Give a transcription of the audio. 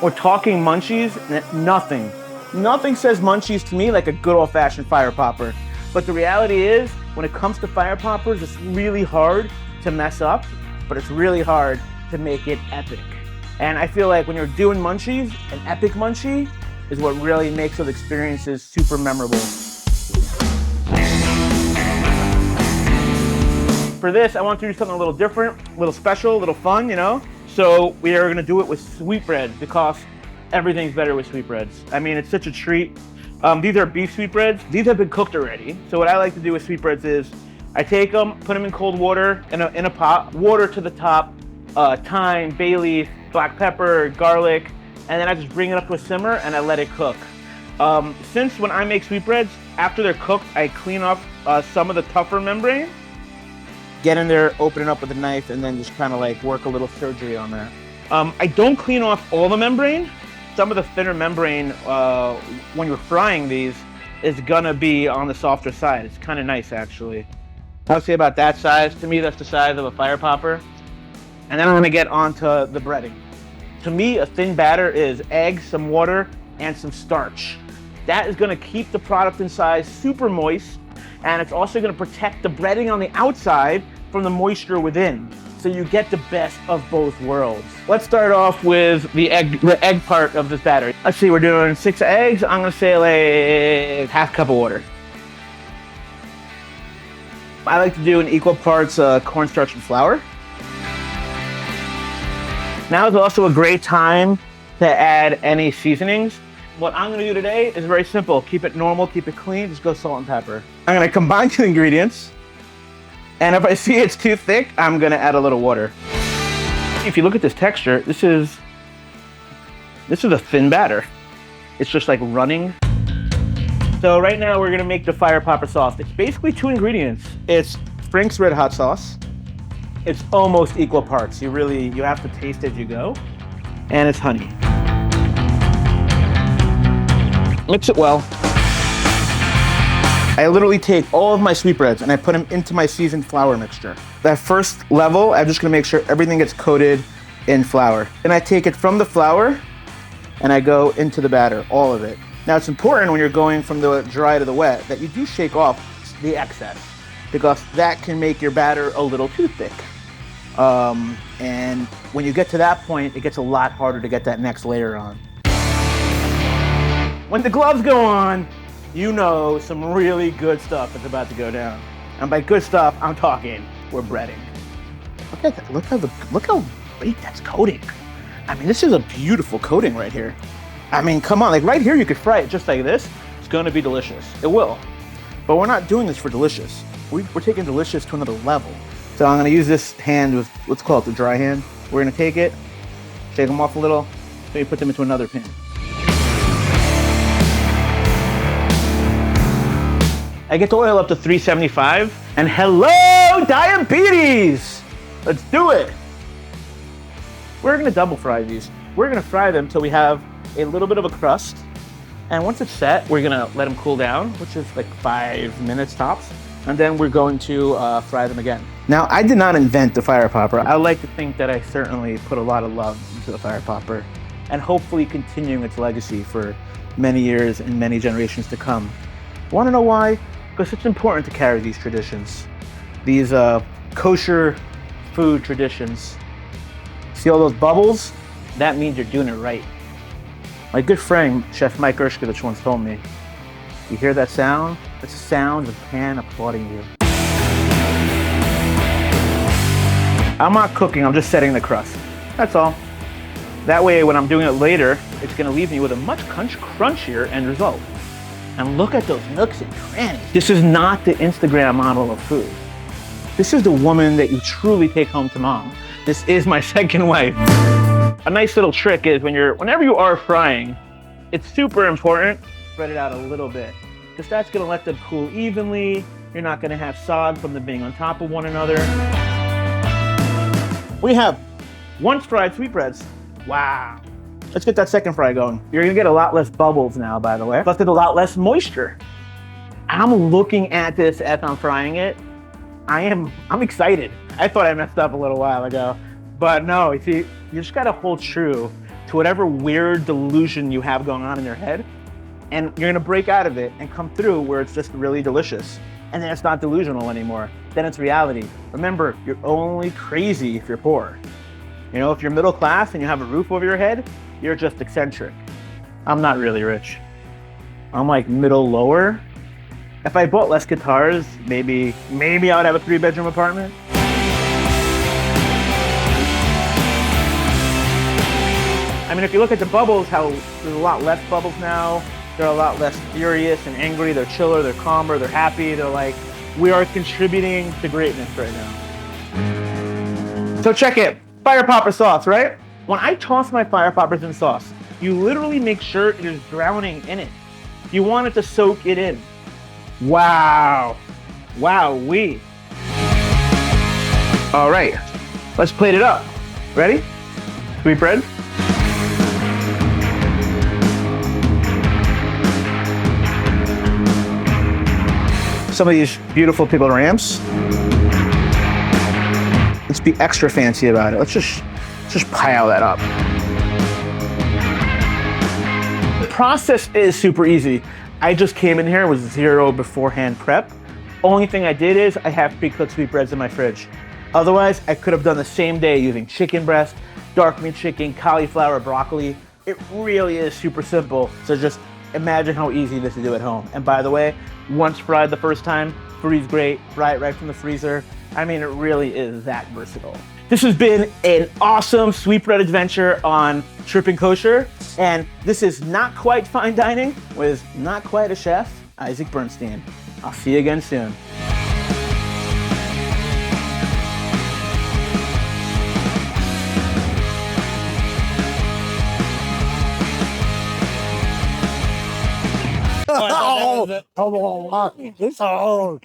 we're talking Munchies, nothing says Munchies to me like a good old-fashioned fire popper. But the reality is, when it comes to fire poppers, it's really hard to mess up, but it's really hard to make it epic. And I feel like when you're doing Munchies, an epic Munchie is what really makes those experiences super memorable. For this, I want to do something a little different, a little special, a little fun, you know? So we are gonna do it with sweetbreads because everything's better with sweetbreads. I mean, it's such a treat. These are beef sweetbreads. These have been cooked already. So what I like to do with sweetbreads is I take them, put them in cold water in a pot, water to the top, thyme, bay leaf, black pepper, garlic, and then I just bring it up to a simmer and I let it cook. Since when I make sweetbreads, after they're cooked, I clean off some of the tougher membrane. Get in there, open it up with a knife, and then just kind of like work a little surgery on that. I don't clean off all the membrane. Some of the thinner membrane, when you're frying these, is gonna be on the softer side. It's kind of nice, actually. I would say about that size. To me, that's the size of a fire popper. And then I'm gonna get onto the breading. To me, a thin batter is eggs, some water, and some starch. That is gonna keep the product inside super moist, and it's also gonna protect the breading on the outside from the moisture within. So you get the best of both worlds. Let's start off with the egg part of this batter. Let's see, we're doing 6 eggs. I'm gonna say like half cup of water. I like to do in equal parts cornstarch and flour. Now is also a great time to add any seasonings. What I'm gonna do today is very simple. Keep it normal, keep it clean, just go salt and pepper. I'm gonna combine 2 ingredients. And if I see it's too thick, I'm gonna add a little water. If you look at this texture, this is a thin batter. It's just like running. So right now we're gonna make the fire popper sauce. It's basically 2 ingredients. It's Frank's Red Hot sauce. It's almost equal parts. You have to taste as you go. And it's honey. Mix it well. I literally take all of my sweetbreads and I put them into my seasoned flour mixture. That first level, I'm just gonna make sure everything gets coated in flour. Then I take it from the flour and I go into the batter, all of it. Now it's important when you're going from the dry to the wet that you do shake off the excess because that can make your batter a little too thick. And when you get to that point, it gets a lot harder to get that next layer on. When the gloves go on, you know some really good stuff is about to go down. And by good stuff, I'm talking, we're breading. Look at that, look how great that's coating. I mean, this is a beautiful coating right here. I mean, come on, like right here, you could fry it just like this. It's gonna be delicious, it will. But we're not doing this for delicious. We're taking delicious to another level. So I'm gonna use this hand with, let's call it the dry hand. We're gonna take it, shake them off a little, then you put them into another pan. I get the oil up to 375, and hello, diabetes! Let's do it. We're gonna double fry these. We're gonna fry them till we have a little bit of a crust, and once it's set, we're gonna let them cool down, which is like 5 minutes tops, and then we're going to fry them again. Now, I did not invent the fire popper. I like to think that I certainly put a lot of love into the fire popper, and hopefully continuing its legacy for many years and many generations to come. Wanna know why? Because it's important to carry these traditions, these kosher food traditions. See all those bubbles? That means you're doing it right. My good friend, Chef Mike Gershkovich, once told me, you hear that sound? That's the sound of a pan applauding you. I'm not cooking, I'm just setting the crust. That's all. That way, when I'm doing it later, it's gonna leave me with a much crunchier end result. And look at those nooks and crannies. This is not the Instagram model of food. This is the woman that you truly take home to mom. This is my second wife. A nice little trick is whenever you are frying, it's super important, spread it out a little bit. Because that's gonna let them cool evenly. You're not gonna have sod from them being on top of one another. We have once fried sweetbreads. Wow. Let's get that second fry going. You're gonna get a lot less bubbles now, by the way. Plus there's a lot less moisture. I'm looking at this as I'm frying it. I'm excited. I thought I messed up a little while ago, but no, you see, you just gotta hold true to whatever weird delusion you have going on in your head, and you're gonna break out of it and come through where it's just really delicious. And then it's not delusional anymore. Then it's reality. Remember, you're only crazy if you're poor. You know, if you're middle class and you have a roof over your head, you're just eccentric. I'm not really rich. I'm like middle lower. If I bought less guitars, maybe I would have a 3-bedroom apartment. I mean, if you look at the bubbles, how there's a lot less bubbles now. They're a lot less furious and angry. They're chiller, they're calmer, they're happy. They're like, we are contributing to greatness right now. So check it, fire popper sauce, right? When I toss my fire poppers in sauce, you literally make sure it is drowning in it. You want it to soak it in. Wow. Wow-wee. All right, let's plate it up. Ready? Sweetbread. Some of these beautiful pickled ramps. Let's be extra fancy about it. Let's just pile that up. The process is super easy. I just came in here with 0 beforehand prep. Only thing I did is I have pre-cooked sweetbreads in my fridge. Otherwise, I could have done the same day using chicken breast, dark meat chicken, cauliflower, broccoli. It really is super simple. So just imagine how easy this is to do at home. And by the way, once fried the first time, freeze great, fry it right from the freezer. I mean, it really is that versatile. This has been an awesome sweetbread adventure on Tripping Kosher. And this is not quite fine dining with not quite a chef, Isaac Bernstein. I'll see you again soon. Oh, come on. It's all.